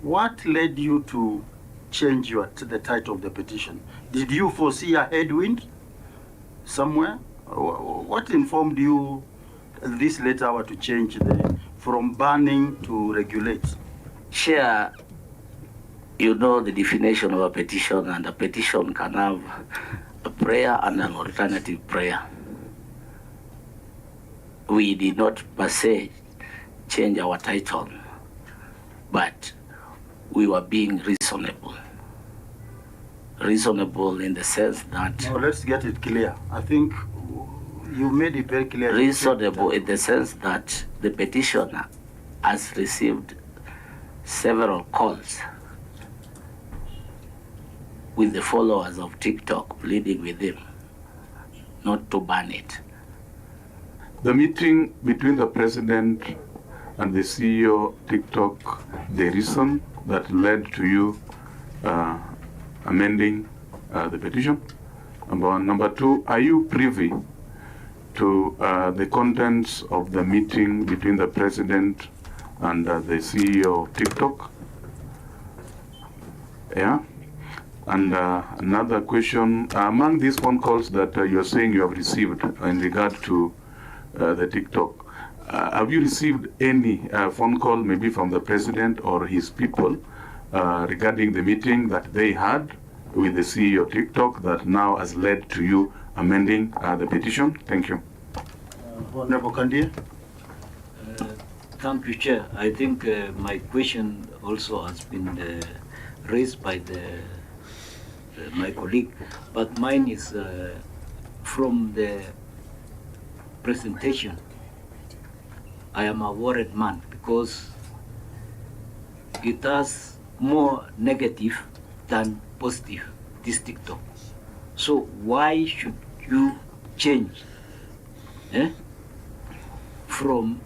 What led you to change the title of the petition? Did you foresee a headwind somewhere? What informed you this late hour to change from banning to regulate? Chair, you know the definition of a petition, and a petition can have a prayer and an alternative prayer. We did not per se change our title, but we were being reasonable. Reasonable in the sense that... Now let's get it clear. I think you made it very clear. Reasonable in the sense that the petitioner has received several calls with the followers of TikTok pleading with him not to ban it. The meeting between the president and the CEO of TikTok, the reason that led to you amending the petition? Number one. Number two, are you privy to the contents of the meeting between the president and the CEO of TikTok? Yeah. And another question, among these phone calls that you're saying you have received in regard to the TikTok, have you received any phone call maybe from the president or his people regarding the meeting that they had with the CEO of TikTok that now has led to you amending the petition? Thank you. Honorable Kandia. Thank you, Chair. I think my question also has been raised by my colleague, but mine is from the presentation. I am a worried man because it has more negative than positive, this TikTok. So why should you change from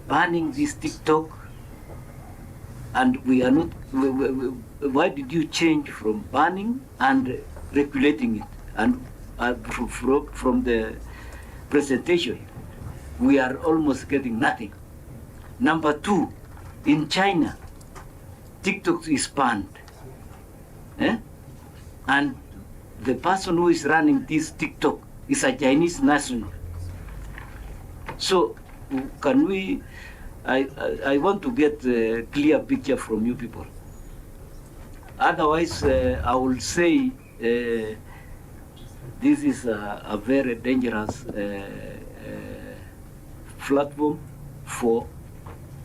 banning this TikTok, and we are not, why did you change from banning and regulating it? And from the presentation, we are almost getting nothing. Number two, in China, TikTok is banned. And the person who is running this TikTok is a Chinese national. So can we, I want to get a clear picture from you people. Otherwise, I will say this is a very dangerous platform for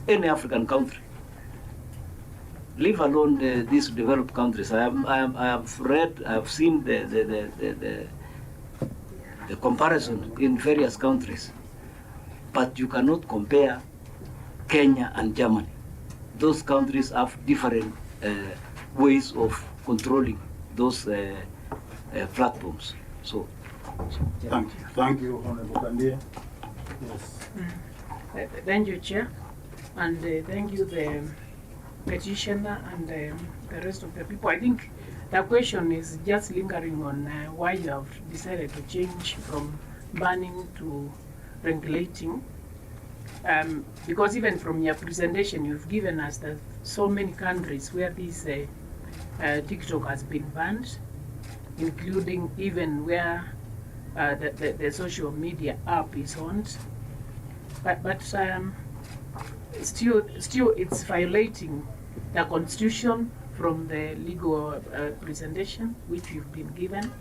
any African country, leave alone these developed countries. I have read, I have seen the comparison in various countries, but you cannot compare Kenya and Germany. Those countries have different ways of controlling those platforms. So thank you, Honorable Kandia. Yes. Thank you, Chair, and thank you, the petitioner and the rest of the people. I think the question is just lingering on why you have decided to change from banning to regulating, because even from your presentation, you've given us that so many countries where this TikTok has been banned, including even where the social media app is owned. But still it's violating the Constitution from the legal presentation which you've been given,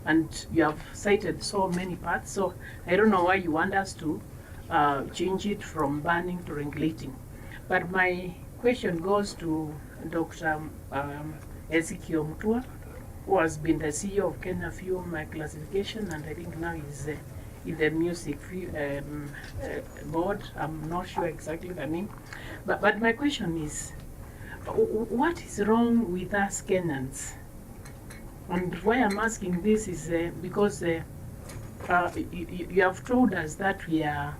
and you have cited so many parts. So I don't know why you want us to change it from banning to regulating. But my question goes to Dr. Ezekiel Mutua, who has been the CEO of Kenya Film Classification, and I think now is in the music board. I'm not sure exactly the name. But my question is, what is wrong with us Kenyans? And why I'm asking this is because you have told us that we are,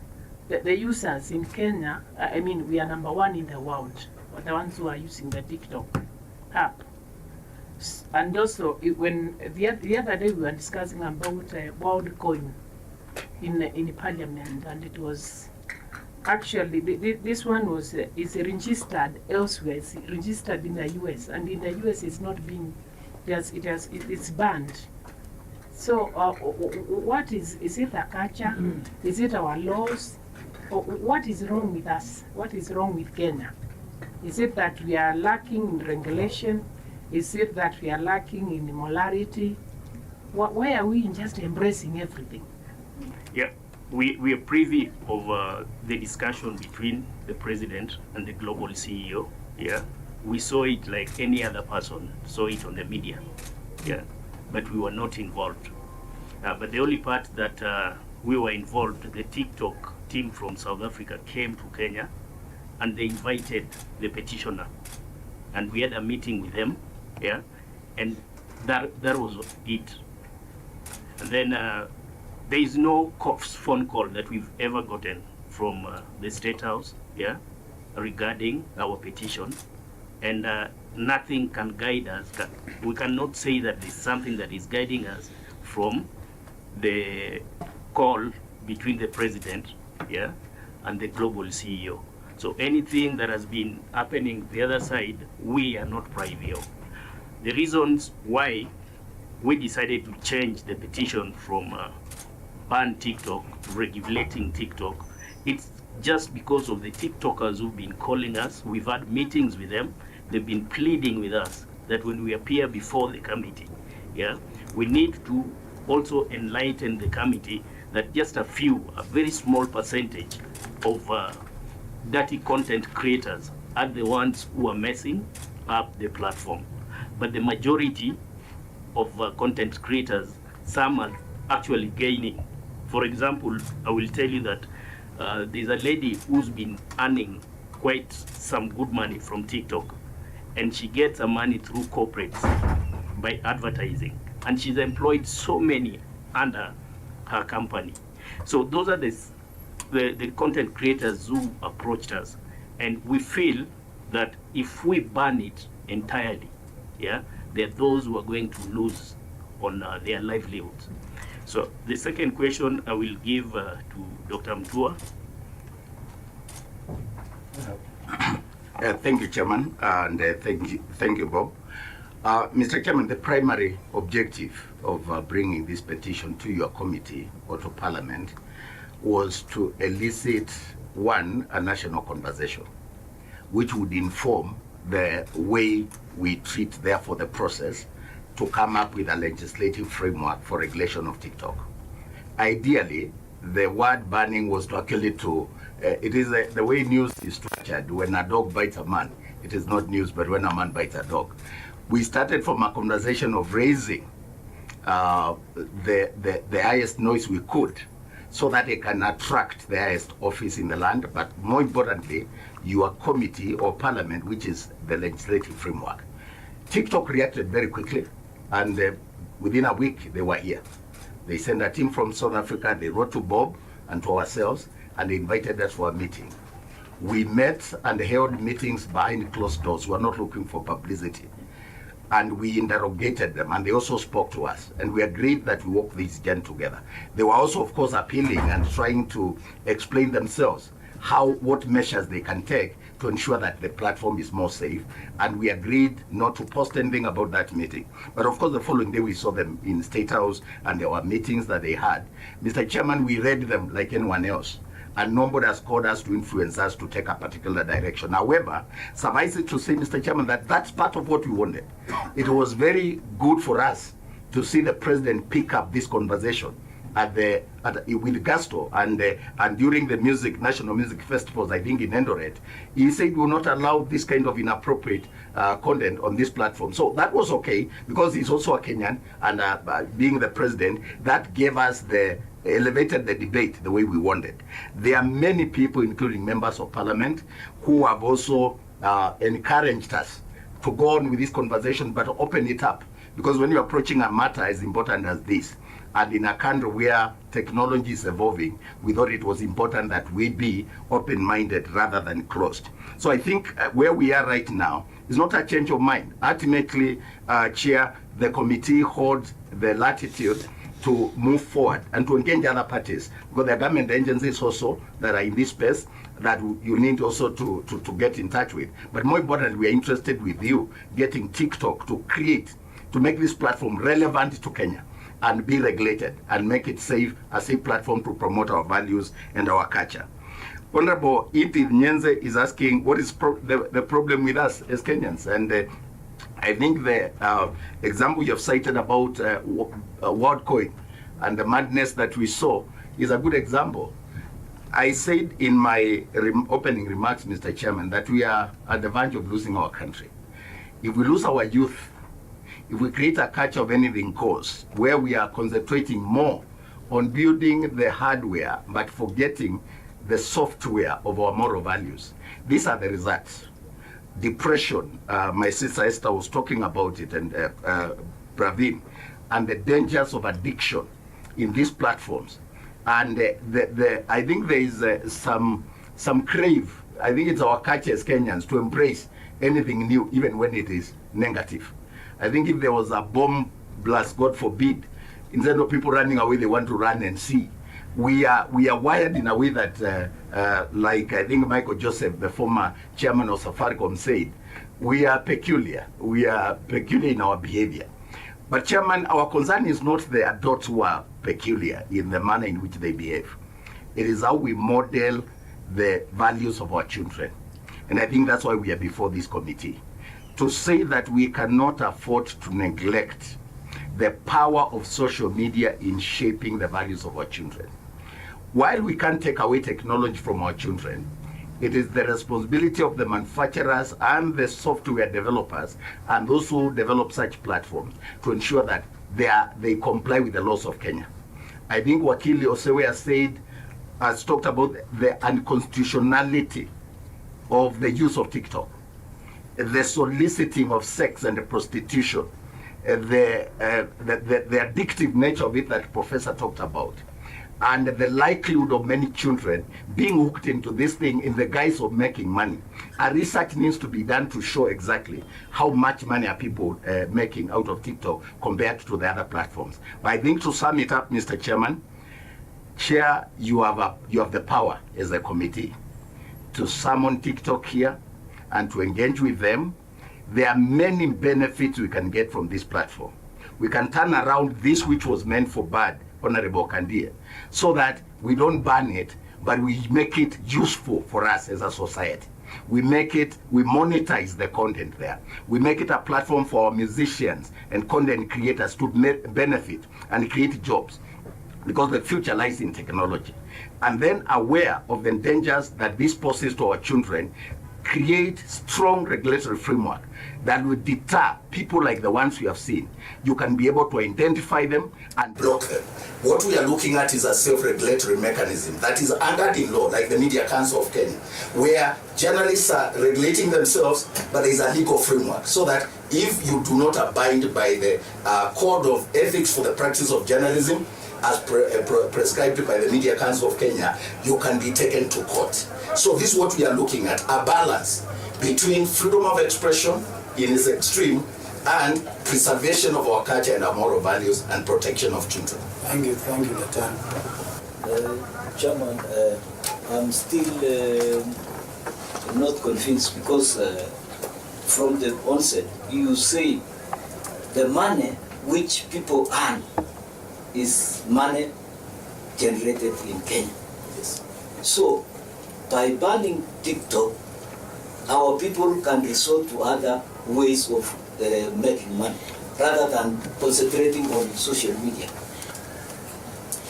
the users in Kenya, I mean, we are number one in the world, the ones who are using the TikTok app. And also, when the other day we were discussing about WorldCoin in Parliament, and it was actually, this one was is registered elsewhere. It's registered in the US, and in the US, it's not being. It's banned. So, what is it a culture? Is it our laws? Or what is wrong with us? What is wrong with Kenya? Is it that we are lacking in regulation? Is it that we are lacking in morality? Why are we just embracing everything? Yeah, we are privy of the discussion between the president and the global CEO. Yeah, we saw it like any other person saw it on the media. Yeah, but we were not involved. But the only part that we were involved, the TikTok team from South Africa came to Kenya, and they invited the petitioner, and we had a meeting with them. Yeah, and that was it. And then there is no phone call that we've ever gotten from the State House, yeah, regarding our petition, and nothing can guide us. We cannot say that there's something that is guiding us from the call between the president, yeah, and the global CEO. So anything that has been happening the other side, we are not privy of. The reasons why we decided to change the petition from ban TikTok to regulating TikTok, it's just because of the TikTokers who've been calling us. We've had meetings with them. They've been pleading with us that when we appear before the committee, yeah, we need to also enlighten the committee that just a very small percentage of dirty content creators are the ones who are messing up the platform. But the majority of content creators, some are actually gaining. For example, I will tell you that there's a lady who's been earning quite some good money from TikTok, and she gets her money through corporates by advertising, and she's employed so many under her company. So those are the content creators who approached us, and we feel that if we ban it entirely, yeah, there are those who are going to lose on their livelihoods. So the second question I will give to Dr. Mtua. Thank you, Chairman, and thank you, Bob. Mr. Chairman, the primary objective of bringing this petition to your committee or to Parliament was to elicit, one, a national conversation, which would inform the way we treat, therefore, the process to come up with a legislative framework for regulation of TikTok. Ideally, the word banning was to actually it is the way news is structured. When a dog bites a man, it is not news, but when a man bites a dog. We started from a conversation of raising the highest noise we could so that it can attract the highest office in the land, but more importantly, your committee or Parliament, which is the legislative framework. TikTok reacted very quickly, and within a week, they were here. They sent a team from South Africa, they wrote to Bob and to ourselves, and they invited us for a meeting. We met and held meetings behind closed doors. We were not looking for publicity. And we interrogated them, and they also spoke to us, and we agreed that we walk this journey together. They were also, of course, appealing and trying to explain themselves what measures they can take to ensure that the platform is more safe, and we agreed not to post anything about that meeting. But of course, the following day we saw them in State House, and there were meetings that they had. Mr. Chairman, we read them like anyone else, and nobody has called us to influence us to take a particular direction. However, suffice it to say, Mr. Chairman, that that's part of what we wanted. It was very good for us to see the president pick up this conversation with gusto, and during the national music festivals, I think in Eldoret, he said we will not allow this kind of inappropriate content on this platform. So that was okay, because he's also a Kenyan, and being the president, that gave us elevated the debate the way we wanted. There are many people, including members of Parliament, who have also encouraged us to go on with this conversation, but open it up. Because when you're approaching a matter as important as this, and in a country where technology is evolving, we thought it was important that we be open-minded rather than closed. So I think where we are right now is not a change of mind. Ultimately, Chair, the committee holds the latitude to move forward and to engage other parties, because there are government agencies also that are in this space that you need also to get in touch with. But more importantly, we are interested with you getting TikTok to make this platform relevant to Kenya and be regulated and make it a safe platform to promote our values and our culture. Honorable Edith Nyenze is asking, what is the problem with us as Kenyans? And I think the example you have cited about WorldCoin and the madness that we saw is a good example. I said in my opening remarks, Mr. Chairman, that we are at the verge of losing our country. If we lose our youth, if we create a culture of anything goes, where we are concentrating more on building the hardware but forgetting the software of our moral values, these are the results. Depression, my sister Esther was talking about it, and Praveen, and the dangers of addiction in these platforms. And I think there is some crave. I think it's our culture as Kenyans to embrace anything new, even when it is negative. I think if there was a bomb blast, God forbid, instead of people running away, they want to run and see. We are wired in a way that, like I think Michael Joseph, the former chairman of Safaricom, said, we are peculiar. We are peculiar in our behavior. But Chairman, our concern is not the adults who are peculiar in the manner in which they behave. It is how we model the values of our children. And I think that's why we are before this committee, to say that we cannot afford to neglect the power of social media in shaping the values of our children. While we can't take away technology from our children, it is the responsibility of the manufacturers and the software developers and those who develop such platforms to ensure that they comply with the laws of Kenya. I think Wakili Osewe has talked about the unconstitutionality of the use of TikTok, the soliciting of sex and the prostitution, the addictive nature of it that Professor talked about, and the likelihood of many children being hooked into this thing in the guise of making money. A research needs to be done to show exactly how much money are people making out of TikTok compared to the other platforms. But I think to sum it up, Mr. Chairman, Chair, you have the power as a committee to summon TikTok here and to engage with them. There are many benefits we can get from this platform. We can turn around this which was meant for bad, Honorable Kandia, so that we don't ban it, but we make it useful for us as a society. We monetize the content there. We make it a platform for our musicians and content creators to benefit and create jobs, because the future lies in technology. And then aware of the dangers that this poses to our children, create strong regulatory framework that will deter people like the ones we have seen. You can be able to identify them and block them. What we are looking at is a self-regulatory mechanism that is anchored in law, like the Media Council of Kenya, where journalists are regulating themselves, but there is a legal framework, so that if you do not abide by the code of ethics for the practice of journalism, as prescribed by the Media Council of Kenya, you can be taken to court. So this is what we are looking at, a balance between freedom of expression in its extreme and preservation of our culture and our moral values and protection of children. Thank you, Dr. Chairman, I'm still not convinced, because from the onset you say the money which people earn is money generated in Kenya. Yes. So, by banning TikTok, our people can resort to other ways of making money, rather than concentrating on social media.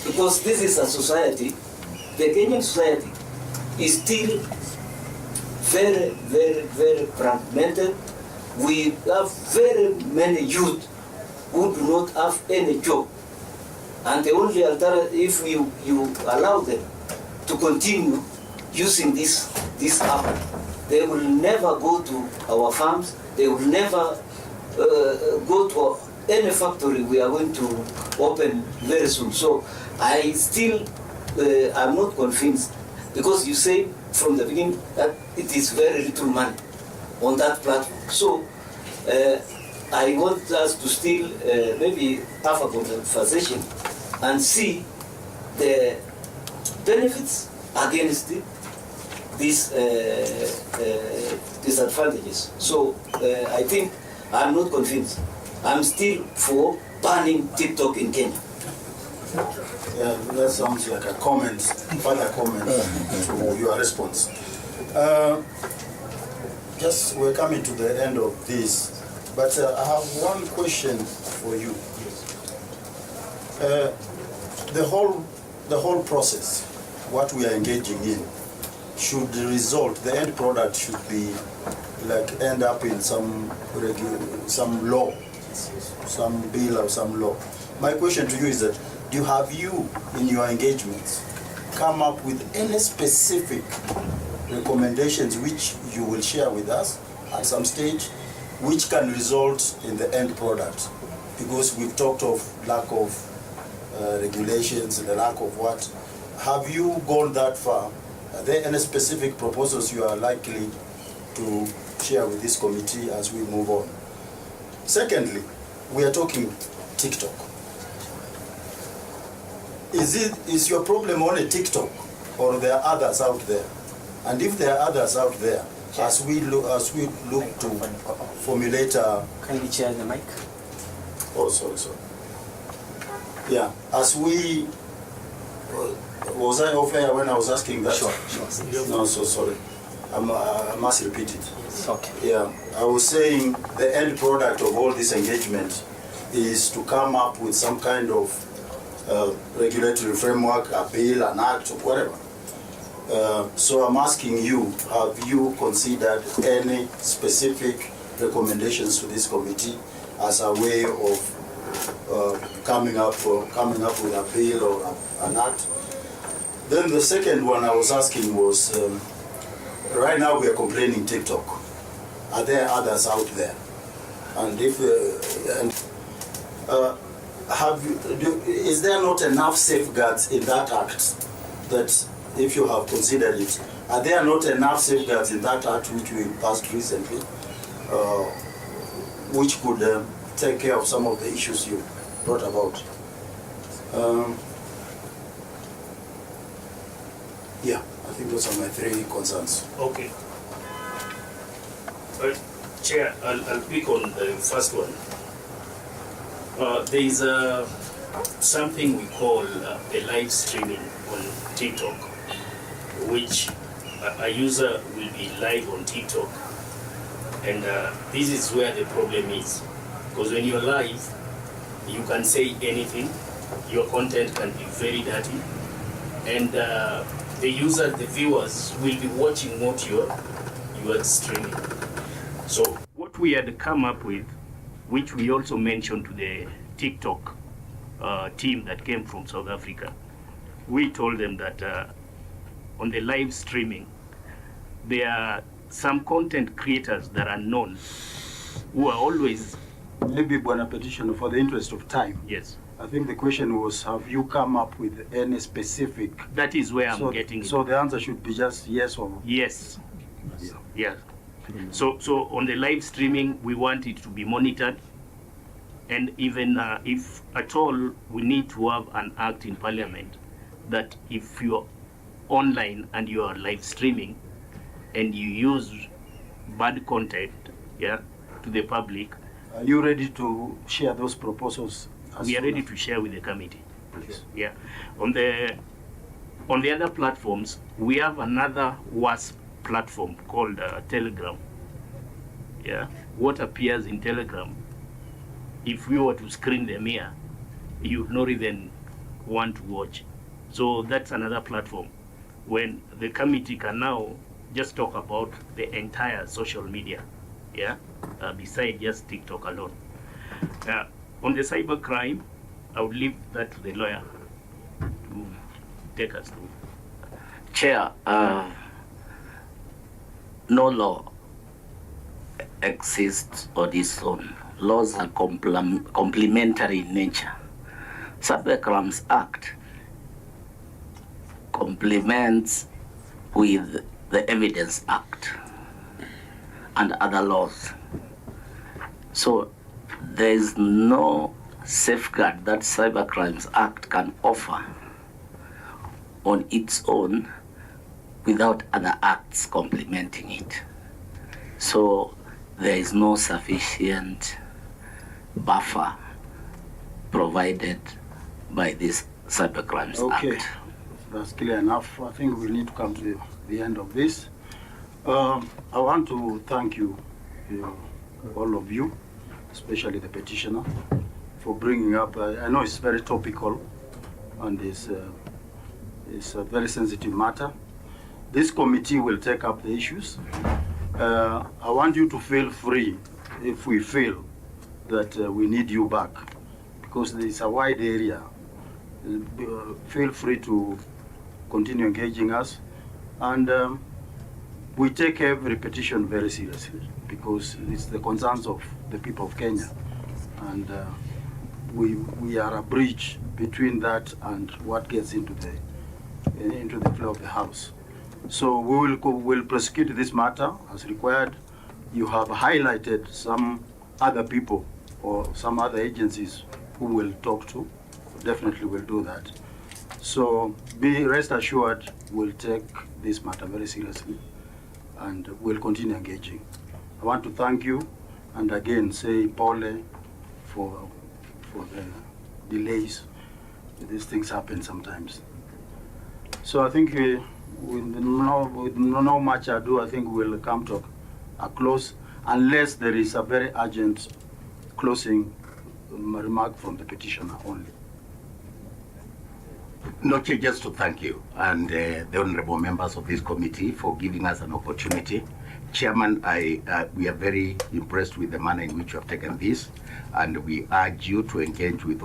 Because this is a society, the Kenyan society is still very, very, very fragmented. We have very many youth who do not have any job. And the only alternative, if you allow them to continue using this app, they will never go to our farms, they will never go to any factory we are going to open very soon. So I still, I'm not convinced, because you say from the beginning that it is very little money on that platform. So I want us to still maybe have a conversation and see the benefits against these disadvantages. So I think I'm not convinced. I'm still for banning TikTok in Kenya. Yeah, that sounds like a comment, further comment to your response. Just we're coming to the end of this, but I have one question for you. The whole process, what we are engaging in, should result, the end product should be like end up in some law, some bill or some law. My question to you is that, have you in your engagements come up with any specific recommendations which you will share with us at some stage, which can result in the end product? Because we've talked of lack of regulations and the lack of what. Have you gone that far? Are there any specific proposals you are likely to share with this committee as we move on? Secondly, we are talking TikTok. Is your problem only TikTok, or there are others out there? And if there are others out there, as we look to formulate a... Can you share the mic? Oh, sorry. Yeah, as we... was I off air when I was asking that? Sure. No, so sorry. I must repeat it. Okay. Yeah, I was saying the end product of all this engagement is to come up with some kind of regulatory framework, a bill, an act, or whatever. So I'm asking you, have you considered any specific recommendations to this committee as a way of coming up with a bill or an act? Then the second one I was asking was, right now we are complaining TikTok. Are there others out there? And if is there not enough safeguards in that act that, if you have considered it, are there not enough safeguards in that act which we passed recently, which could take care of some of the issues you brought about? Yeah, I think those are my three concerns. Okay. Chair, I'll pick on the first one. There is something we call the live streaming on TikTok, which a user will be live on TikTok. And this is where the problem is. Because when you're live, you can say anything, your content can be very dirty, and the user, the viewers, will be watching what you are streaming. So what we had come up with, which we also mentioned to the TikTok team that came from South Africa, we told them that on the live streaming, there are some content creators that are known who are always... Maybe, Bwana Petitioner, for the interest of time. Yes. I think the question was, have you come up with any specific... That is where I'm getting it. So the answer should be just yes or... Yes. Yeah. So on the live streaming, we want it to be monitored. And even if at all we need to have an act in Parliament that if you're online and you are live streaming and you use bad content, yeah, to the public. Are you ready to share those proposals? We are ready to share with the committee. Please. Yeah. On the other platforms, we have another worse platform called Telegram. Yeah. What appears in Telegram, if we were to screen them here, you would not even want to watch. So that's another platform when the committee can now just talk about the entire social media, yeah, besides just TikTok alone. On the cyber crime, I would leave that to the lawyer to take us through. Chair, no law exists on its own. Laws are complementary in nature. Cyber Crimes Act complements with the Evidence Act and other laws. So there is no safeguard that Cyber Crimes Act can offer on its own without other acts complementing it. So there is no sufficient buffer provided by this Cyber Crimes Okay, Act. that's clear enough. I think we need to come to the end of this. I want to thank you, all of you, especially the petitioner, for bringing up. I know it's very topical, and it's a very sensitive matter. This committee will take up the issues. I want you to feel free if we feel that we need you back, because it's a wide area. Feel free to continue engaging us, and we take every petition very seriously because it's the concerns of the people of Kenya, and we are a bridge between that and what gets into the flow of the House. So we'll prosecute this matter as required. You have highlighted some other people or some other agencies who will talk to. Definitely will do that. So rest assured, we'll take this matter very seriously and we'll continue engaging. I want to thank you and again say Paule for the delays. These things happen sometimes. So I think with no much ado, I think we'll come to a close unless there is a very urgent closing remark from the petitioner only. No, just to thank you and the honorable members of this committee for giving us an opportunity. Chairman, we are very impressed with the manner in which you have taken this, and we urge you to engage with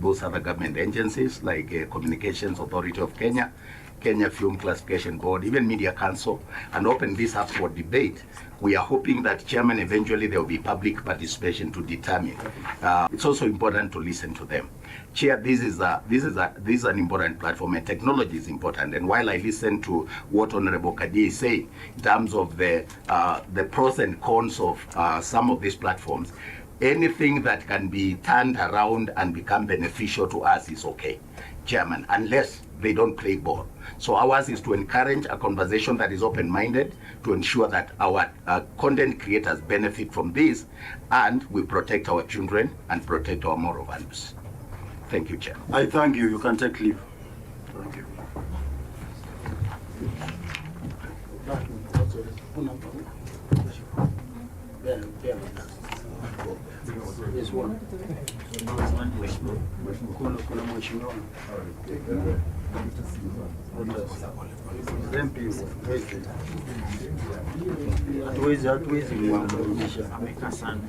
those other government agencies like Communications Authority of Kenya, Kenya Film Classification Board, even Media Council, and open this up for debate. We are hoping that, Chairman, eventually there will be public participation to determine. It's also important to listen to them. Chair, this is an important platform, and technology is important. And while I listen to what Honorable Kadia is saying in terms of the pros and cons of some of these platforms, anything that can be turned around and become beneficial to us is okay, Chairman, unless they don't play ball. So ours is to encourage a conversation that is open-minded to ensure that our content creators benefit from this and we protect our children and protect our moral values. Thank you, Chair. I thank you. You can take leave. Thank you. This one. Kuna mheshimiwa. Hatuwezi kumwangusha. Amekaa sana.